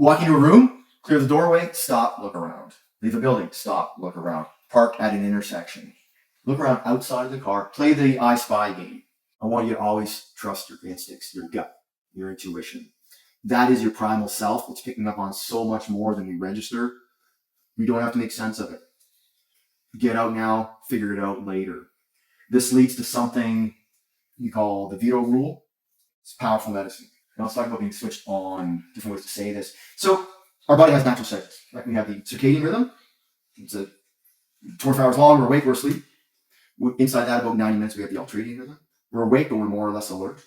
Walk into a room, clear the doorway, stop, look around. Leave a building, stop, look around. Park at an intersection. Look around outside of the car. Play the I Spy game. I want you to always trust your instincts, your gut, your intuition. That is your primal self. It's picking up on so much more than we register. We don't have to make sense of it. Get out now, figure it out later. This leads to something we call the veto rule. It's powerful medicine. And let's talk about being switched on, different ways to say this. So our body has natural cycles. Like we have the circadian rhythm. It's a 24 hours long, we're awake, we're asleep. Inside that, about 90 minutes, we have the ultradian rhythm. We're awake, but we're more or less alert.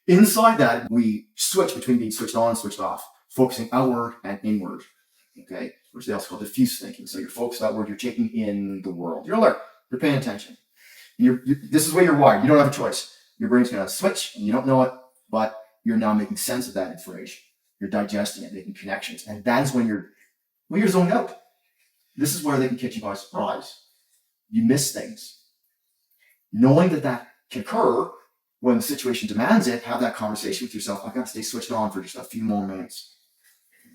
Inside that, we switch between being switched on and switched off, focusing outward and inward, okay? Which they also call diffuse thinking. So you're focused outward, you're taking in the world. You're alert, you're paying attention. This is where you're wired. You don't have a choice. Your brain's going to switch, and you don't know it, but you're now making sense of that information. You're digesting it, making connections. And that is when you're zoned out. This is where they can catch you by surprise. You miss things. Knowing that can occur when the situation demands it, have that conversation with yourself. I've got to stay switched on for just a few more minutes.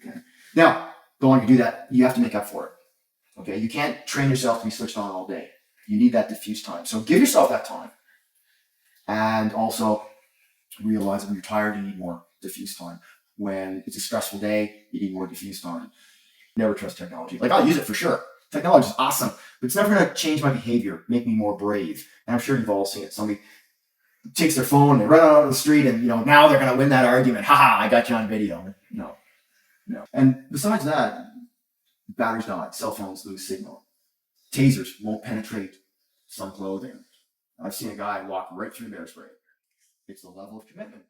Okay. Now, the longer you do that, you have to make up for it. Okay. You can't train yourself to be switched on all day. You need that diffuse time. So give yourself that time. And also realize that when you're tired, you need more diffuse time. When it's a stressful day, you need more diffuse time. Never trust technology. Like, I'll use it for sure. Technology is awesome, but it's never going to change my behavior, make me more brave. And I'm sure you've all seen it. Somebody takes their phone, they run out on the street, and now they're going to win that argument. Haha, I got you on video. No. And besides that, batteries die, cell phones lose signal. Tasers won't penetrate some clothing. I've seen a guy walk right through bear spray. It's the level of commitment.